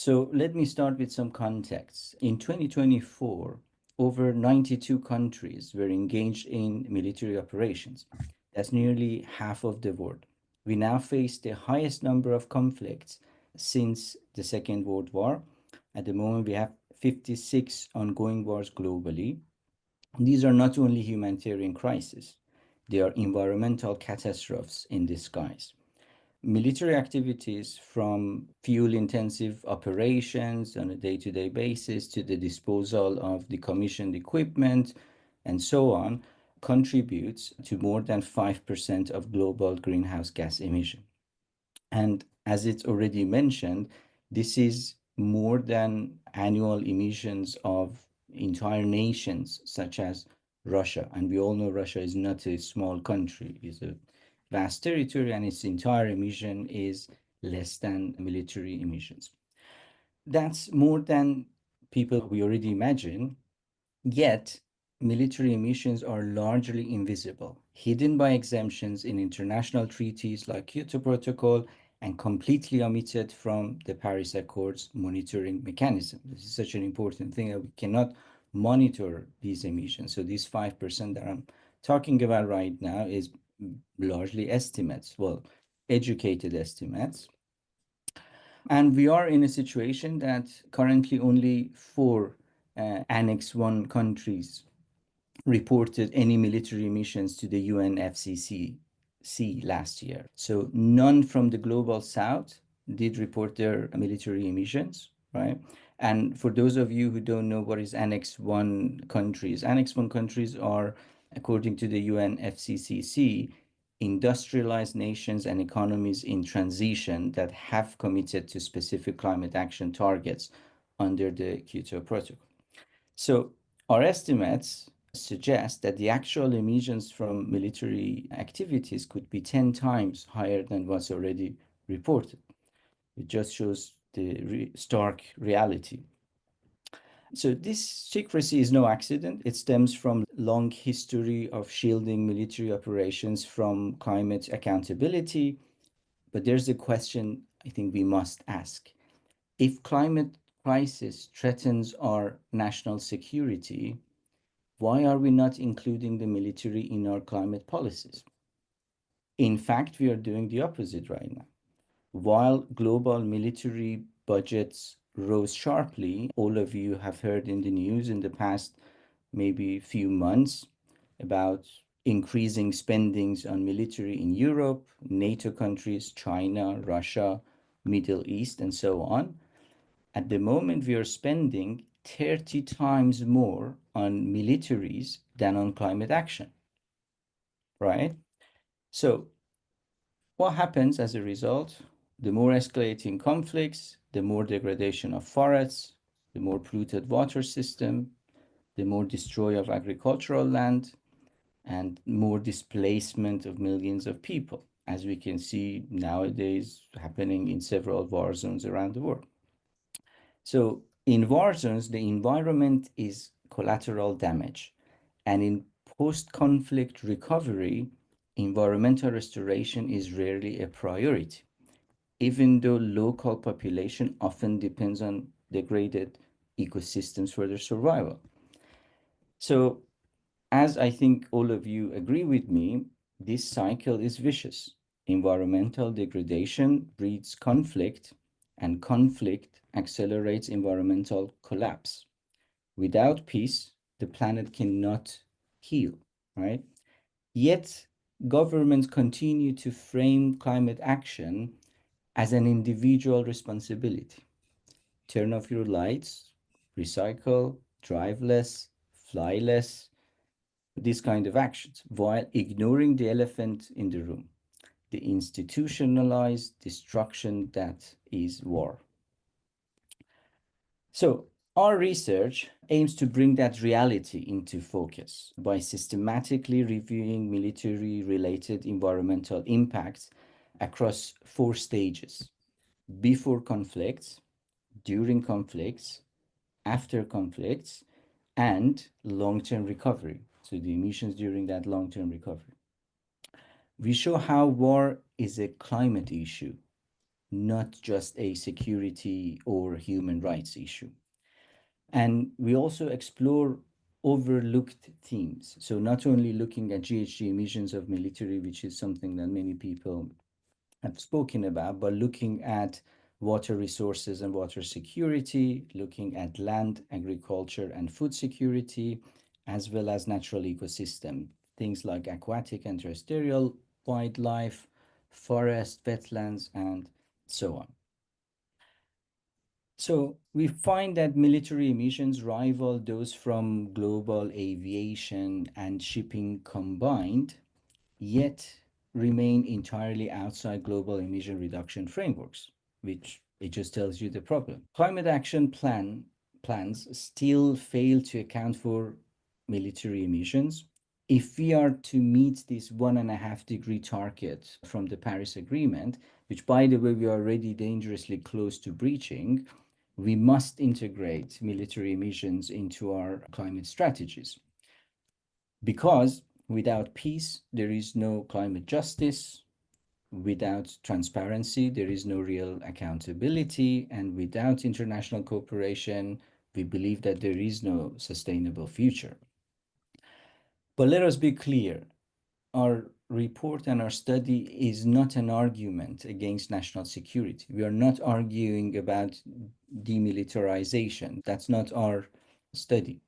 So let me start with some context. In 2024, over 92 countries were engaged in military operations. That's nearly half of the world. We now face the highest number of conflicts since the Second World War. At the moment, we have 56 ongoing wars globally. These are not only humanitarian crises, they are environmental catastrophes in disguise. Military activities, from fuel-intensive operations on a day-to-day basis to the disposal of decommissioned equipment and so on, contributes to more than 5% of global greenhouse gas emission. And as it's already mentioned, this is more than annual emissions of entire nations such as Russia. And we all know Russia is not a small country, it's a vast territory, and its entire emission is less than military emissions. That's more than people we already imagine, yet military emissions are largely invisible, hidden by exemptions in international treaties like Kyoto Protocol and completely omitted from the Paris Accords monitoring mechanism. This is such an important thing that we cannot monitor these emissions. So these 5% that I'm talking about right now is largely estimates, well, educated estimates. And we are in a situation that currently only 4 Annex 1 countries reported any military emissions to the UNFCCC last year. So none from the global south did report their military emissions, right? And for those of you who don't know what is Annex 1 countries, Annex 1 countries are, according to the UNFCCC, industrialized nations and economies in transition that have committed to specific climate action targets under the Kyoto Protocol. So our estimates suggest that the actual emissions from military activities could be 10 times higher than what's already reported. It just shows the stark reality. So this secrecy is no accident. It stems from long history of shielding military operations from climate accountability. But there's a question I think we must ask. If climate crisis threatens our national security, why are we not including the military in our climate policies? In fact, we are doing the opposite right now. While global military budgets rose sharply, all of you have heard in the news in the past maybe few months about increasing spendings on military in Europe, NATO countries, China, Russia, Middle East, and so on. At the moment, we are spending 30 times more on militaries than on climate action, right? So what happens as a result? The more escalating conflicts, the more degradation of forests, the more polluted water system, the more destroy of agricultural land, and more displacement of millions of people, as we can see nowadays happening in several war zones around the world. So in war zones, the environment is collateral damage. And in post-conflict recovery, environmental restoration is rarely a priority, even though local population often depends on degraded ecosystems for their survival. So, as I think all of you agree with me, this cycle is vicious. Environmental degradation breeds conflict, and conflict accelerates environmental collapse. Without peace, the planet cannot heal, right? Yet, governments continue to frame climate action as an individual responsibility. Turn off your lights, recycle, drive less, fly less, these kind of actions, while ignoring the elephant in the room, the institutionalized destruction that is war. So our research aims to bring that reality into focus by systematically reviewing military-related environmental impacts across 4 stages: before conflicts, during conflicts, after conflicts, and long-term recovery. So the emissions during that long-term recovery. We show how war is a climate issue, not just a security or human rights issue. And we also explore overlooked themes. So not only looking at GHG emissions of military, which is something that many people have spoken about, but looking at water resources and water security, looking at land, agriculture, and food security, as well as natural ecosystem, things like aquatic and terrestrial wildlife, forest, wetlands, and so on. So we find that military emissions rival those from global aviation and shipping combined, yet remain entirely outside global emission reduction frameworks, which it just tells you the problem. Climate action plans still fail to account for military emissions. If we are to meet this 1.5-degree target from the Paris Agreement, which by the way we are already dangerously close to breaching, we must integrate military emissions into our climate strategies. Because without peace, there is no climate justice. Without transparency, there is no real accountability. And without international cooperation, we believe that there is no sustainable future. But let us be clear, our report and our study is not an argument against national security. We are not arguing about demilitarization. That's not our study.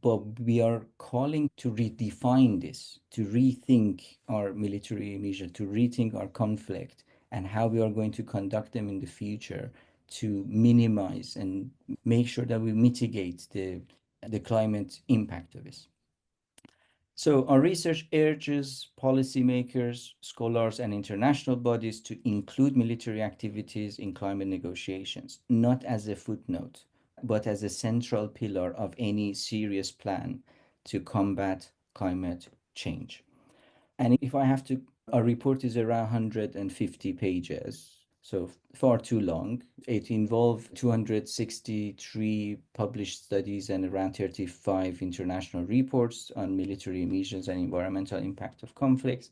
But we are calling to redefine this, to rethink our military measure, to rethink our conflict and how we are going to conduct them in the future to minimize and make sure that we mitigate the climate impact of this. So our research urges policymakers, scholars, and international bodies to include military activities in climate negotiations, not as a footnote, but as a central pillar of any serious plan to combat climate change. And if I have to, our report is around 150 pages, so far too long. It involved 263 published studies and around 35 international reports on military emissions and environmental impact of conflicts.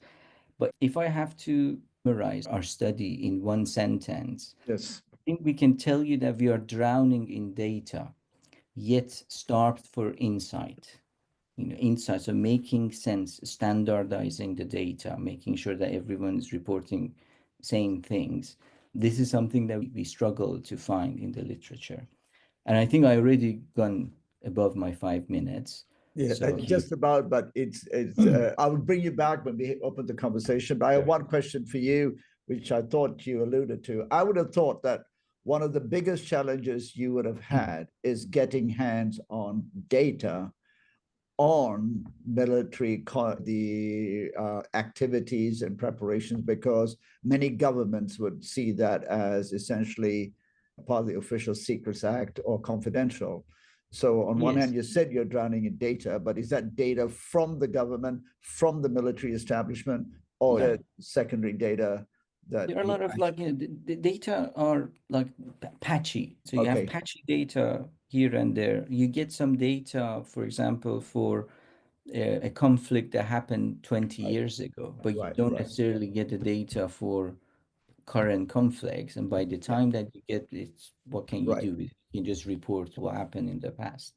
But if I have to summarize our study in one sentence, yes, I think we can tell you that we are drowning in data, yet starved for insight. Insights, so making sense, standardizing the data, making sure that everyone is reporting same things. This is something that we struggle to find in the literature. And I think I already gone above my 5 minutes. yeah, So just about, but it's I will bring you back when we open the conversation. But I have one question for you, which I thought you alluded to. I would have thought that one of the biggest challenges you would have had is getting hands on data on military activities and preparations, because many governments would see that as essentially part of the Official Secrets Act or confidential. So on one hand, you said you're drowning in data, but is that data from the government, from the military establishment, or secondary data? That there are a lot of the data are like patchy. So you have patchy data here and there. You get some data, for example, for a conflict that happened 20 years ago, but you don't necessarily get the data for current conflicts. And by the time that you get it, what can you do? You can just report what happened in the past.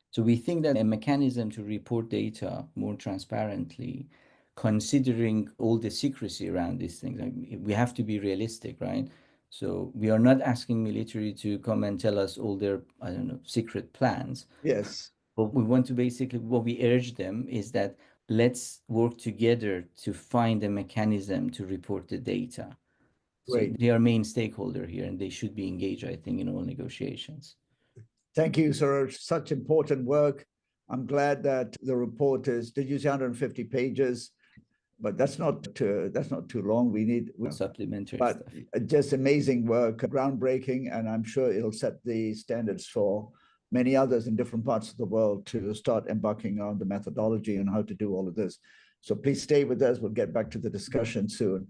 So we think that a mechanism to report data more transparently, considering all the secrecy around these things, we have to be realistic, right? So we are not asking military to come and tell us all their, I don't know, secret plans. Yes. But we want to basically, what we urge them is that let's work together to find a mechanism to report the data. So they are main stakeholder here and they should be engaged, I think, in all negotiations. Thank you, Soroush. Such important work. I'm glad that the report is, did you say 150 pages? But that's not too long. We need supplementary but stuff. Just amazing work, groundbreaking, and I'm sure it'll set the standards for many others in different parts of the world to start embarking on the methodology and how to do all of this. So please stay with us. We'll get back to the discussion soon.